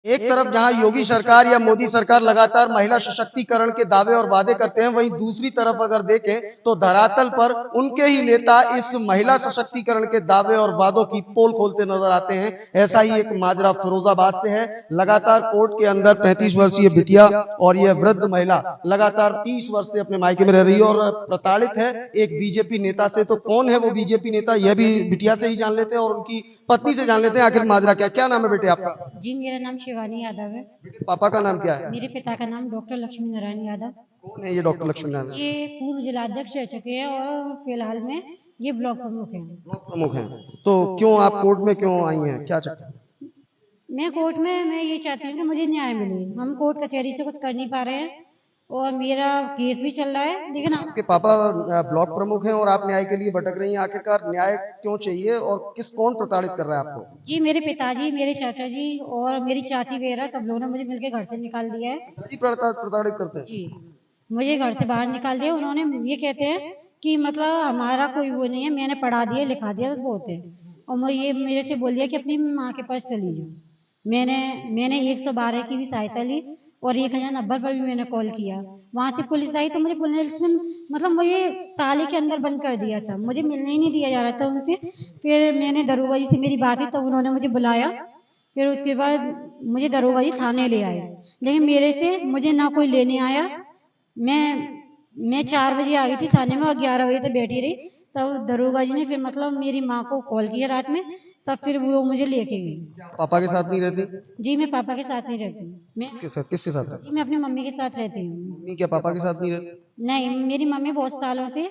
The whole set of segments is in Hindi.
एक तरफ जहां योगी सरकार या मोदी सरकार लगातार महिला सशक्तिकरण के दावे और वादे करते हैं, वहीं दूसरी तरफ अगर देखें तो धरातल पर उनके ही नेता इस महिला सशक्तिकरण के दावे और वादों की पोल खोलते नजर आते हैं। ऐसा ही एक माजरा फिरोजाबाद से है। लगातार कोर्ट के अंदर 35 वर्षीय बिटिया और यह वृद्ध महिला लगातार 30 वर्ष से अपने मायके में रह रही है और प्रताड़ित है एक बीजेपी नेता से। तो कौन है वो बीजेपी नेता, यह भी बिटिया से ही जान लेते हैं और उनकी पत्नी से जान लेते हैं। आखिर माजरा क्या क्या नाम है बेटे आपका? जी, मेरा नाम शिवानी यादव है। पापा का नाम क्या है? मेरे पिता का नाम डॉक्टर लक्ष्मी नारायण यादव। कौन है ये डॉक्टर लक्ष्मी नारायण? ये पूर्व जिलाध्यक्ष रह चुके हैं और फिलहाल में ये ब्लॉक प्रमुख हैं। ब्लॉक प्रमुख हैं। तो क्यों आप कोर्ट में क्यों आई हैं, क्या चक्कर? मैं कोर्ट में मैं ये चाहती हूँ कि मुझे न्याय मिले। हम कोर्ट कचहरी से कुछ कर नहीं पा रहे हैं और मेरा केस भी चल रहा है, लेकिन आपके पापा ब्लॉक प्रमुख हैं और आप न्याय के लिए भटक रही हैं। आखिरकार न्याय क्यों चाहिए और कौन प्रताड़ित कर रहा है आपको? जी, मेरे पिताजी, मेरे चाचा जी और मेरी चाची वगैरह सब लोगों ने मुझे मिलकर घर से निकाल दिया है। पिताजी प्रताड़ित करते हैं? जी, मुझे घर से बाहर निकाल दिया। उन्होंने ये कहते हैं कि मतलब हमारा कोई वो नहीं है, मैंने पढ़ा दिया लिखा दिया बहुत है, और मैं ये मेरे से बोल दिया कि अपनी माँ के पास चली जाओ। मैंने मैंने 112 की भी सहायता ली और 1090 पर भी मैंने कॉल किया। वहाँ से पुलिस आई तो मुझे पुलिस ने मतलब मुझे ताले के अंदर बंद कर दिया था, मुझे मिलने ही नहीं दिया जा रहा था उनसे। फिर मैंने दरोगा जी से मेरी बात हुई, तब उन्होंने मुझे बुलाया। फिर उसके बाद मुझे दरोगा जी थाने ले आए, लेकिन मेरे से मुझे ना कोई लेने आया। मैं 4 बजे आ गई थी थाने में और 11 बजे तक बैठी रही। तब दरोगा जी ने फिर मतलब मेरी माँ को कॉल किया रात में, तब फिर वो मुझे लेके गई। पापा के साथ नहीं रहती? जी, मैं पापा के साथ नहीं रहती। मैं किसके साथ जी, रहती? मैं अपनी मम्मी के साथ रहती हूँ। मम्मी क्या पापा के साथ नहीं रहती? नहीं, मेरी मम्मी बहुत सालों से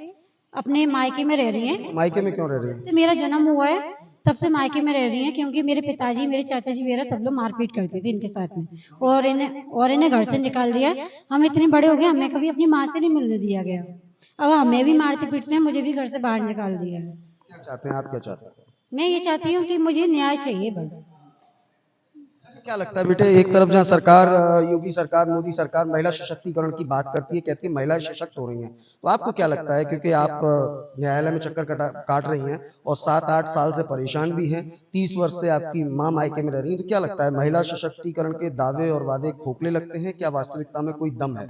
अपने मायके में रह रही हैं। मायके में क्यों रह रही से है? मेरा जन्म हुआ है तब से मायके में रह रही हैं, क्योंकि मेरे पिताजी, मेरे चाचा जी वगैरह सब लोग मारपीट करते थे इनके साथ में, और इन्हें घर से निकाल दिया। हम इतने बड़े हो गए, हमें कभी अपनी माँ से नहीं मिलने दिया गया। अब हमें भी मारते पीटते हैं, मुझे भी घर से बाहर निकाल दिया है। क्या चाहते हैं आप, क्या चाहते हैं? मैं ये चाहती हूँ कि मुझे न्याय चाहिए बस। अच्छा, क्या लगता है बेटे, एक तरफ जहाँ सरकार योगी सरकार मोदी सरकार महिला सशक्तिकरण की बात करती है, कहती है महिलाएं सशक्त हो रही हैं, तो आपको क्या लगता है, क्योंकि आप न्यायालय में चक्कर काट रही हैं और 7-8 साल से परेशान भी हैं, 30 वर्ष से आपकी माँ मायके में रह रही है, तो क्या लगता है महिला सशक्तिकरण के दावे और वादे खोखले लगते हैं, क्या वास्तविकता में कोई दम है?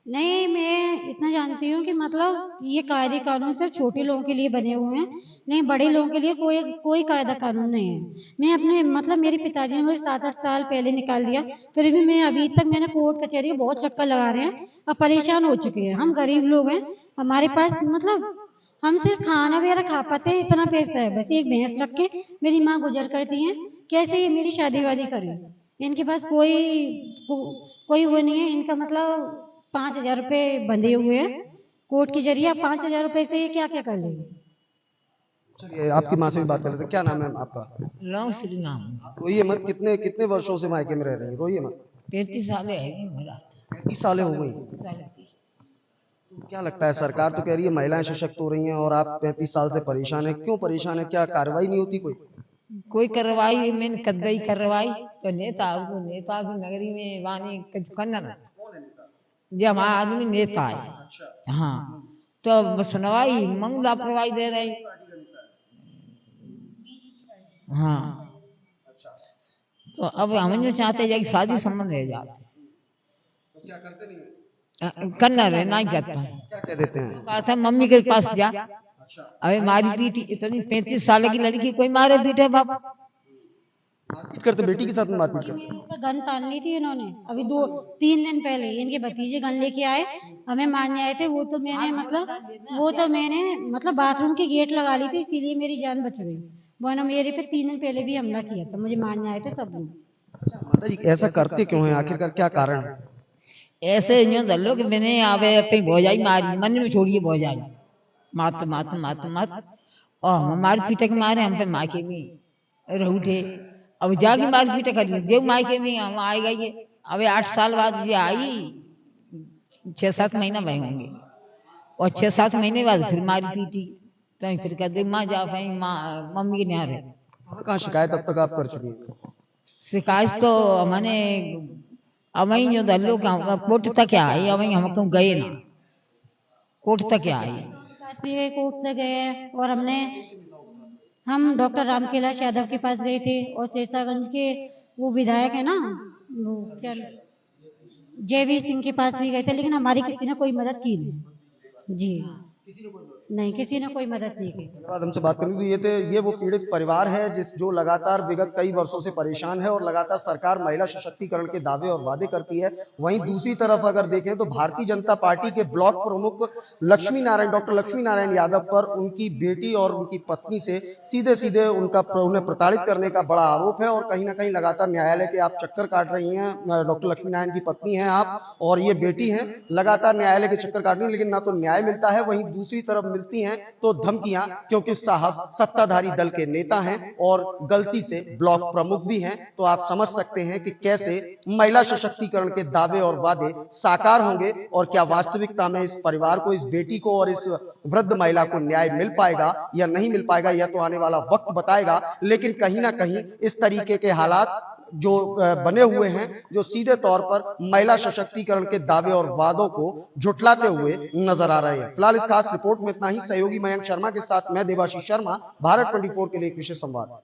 नहीं, मैं इतना जानती हूँ कि मतलब ये कायदे कानून सिर्फ छोटे लोगों के लिए बने हुए हैं, नहीं बड़े लोगों के लिए कोई कोई कायदा कानून नहीं है। मैं अपने मतलब मेरे पिताजी ने मुझे 7-8 साल पहले निकाल दिया, फिर भी मैं अभी तक मैंने कोर्ट कचहरी बहुत चक्कर लगा रहे हैं, अब परेशान हो चुके हैं। हम गरीब लोग हैं, हमारे पास मतलब हम सिर्फ खाना वगैरह खा पाते हैं, इतना पैसा है बस। एक भैंस रख के मेरी माँ गुजर करती है, कैसे ये मेरी शादी वादी करें? इनके पास कोई वो नहीं है। इनका मतलब 5,000 रुपए बंधे हुए हैं कोर्ट के जरिए। 5,000 रुपए से ये क्या क्या कर लेंगे? चलिए आपकी माँ से भी बात कर लेते हैं। क्या नाम है आपका? राम श्री नाम। रोइए मत, कितने कितने वर्षों से मायके में रह रही हैं, रोइए मत। 35 साल है मेरा। 35 सालें हो गई। 35 साल थी। क्या लगता है, सरकार तो कह रही है महिलाएं सशक्त हो रही हैं और आप 35 साल से परेशान हैं, क्यों परेशान है, क्या कार्रवाई नहीं होती कोई? कोई कार्रवाई मैंने कर गई कार्रवाई तो नेता की नगरी में वानी करना ना, जो हमारा आदमी नेता है। हाँ, तो सुनवाई मंग लापरवाही दे रही। हाँ, तो अब हम जो चाहते हैं कि शादी संबंध है जाते क्या करते नहीं? करना रहे नहीं करता। क्या कह देते हैं? कहा था मम्मी के पास जा। अबे मारी पीटी इतनी 35 साल की लड़की कोई मारे पीटे बाप। मारपीट करते, बेटी के साथ में मारपीट जी, मेरे करते? ऊपर गन तान ली थी इन्होंने अभी 2-3 दिन पहले। इनके भतीजे गन लेके आए, हमें मारने आए थे। वो तो मैंने मतलब बाथरूम की गेट लगा ली थी, इसीलिए मेरी जान बच गई, वरना मेरे पे 3 दिन पहले भी हमला किया था। मुझे मारने आए थे सब लोग। माता जी ऐसा करते क्यों हैं, आखिरकार क्या कारण है? ऐसे जो दल्लो कि मैंने आवे अपनी भौजाई मारी मन में छोड़िए भौजाई मात मात मात मात और हम मार पीटे के मारे हम पे मायके में रहूठे। अब जागी मार पीटे कर जो मायके में हम आए गए। अबे 8 साल बाद ये आई, 6-7 महीना भय होंगे और 6-7 महीने बाद फिर मारी पीटी। तो फिर कहते माँ जा भाई माँ मम्मी के यहाँ रहे। कहाँ शिकायत अब तक आप कर चुकी हैं? शिकायत तो हमने अवई जो दल्लो का कोर्ट तक आई, अवई हम क्यों गए ना, कोर्ट तक आई। पास भी गए, कोर्ट तक गए हैं, और हम डॉक्टर राम कैलाश यादव के पास गए थे और शेषागंज के वो विधायक है ना, वो क्या, JV सिंह के पास भी गए थे, लेकिन हमारी किसी ने कोई मदद की नहीं जी। नहीं, किसी ने कोई मदद नहीं की। धन्यवाद हमसे बात करने के लिए। ये वो पीड़ित परिवार है जो लगातार विगत कई वर्षों से परेशान है और लगातार सरकार महिला सशक्तिकरण के दावे और वादे करती है। वहीं दूसरी तरफ अगर देखें तो भारतीय जनता पार्टी के ब्लॉक प्रमुख डॉक्टर लक्ष्मी नारायण यादव पर उनकी बेटी और उनकी पत्नी से सीधे सीधे उन्हें प्रताड़ित करने का बड़ा आरोप है और कहीं ना कहीं लगातार न्यायालय के आप चक्कर काट रही हैं। डॉक्टर लक्ष्मी नारायण की पत्नी हैं आप और ये बेटी हैं, लगातार न्यायालय के चक्कर काट रही हैं, लेकिन ना तो न्याय मिलता है, वहीं दूसरी तरफ मिलती हैं तो धमकियां, क्योंकि साहब सत्ताधारी दल के नेता हैं और गलती से ब्लॉक प्रमुख भी हैं। तो आप समझ सकते हैं कि कैसे महिला सशक्तिकरण के दावे और वादे साकार होंगे और क्या वास्तविकता में इस परिवार को, इस बेटी को और इस वृद्ध महिला को न्याय मिल पाएगा या नहीं मिल पाएगा, यह तो आने वाला वक्त बताएगा। लेकिन कहीं ना कहीं इस तरीके के हालात जो बने हुए हैं, जो सीधे तौर पर महिला सशक्तिकरण के दावे और वादों को झुटलाते हुए नजर आ रहे हैं। फिलहाल इस खास रिपोर्ट में इतना ही। सहयोगी मयंक शर्मा के साथ मैं देवाशीष शर्मा, भारत 24 के लिए एक विशेष संवाद।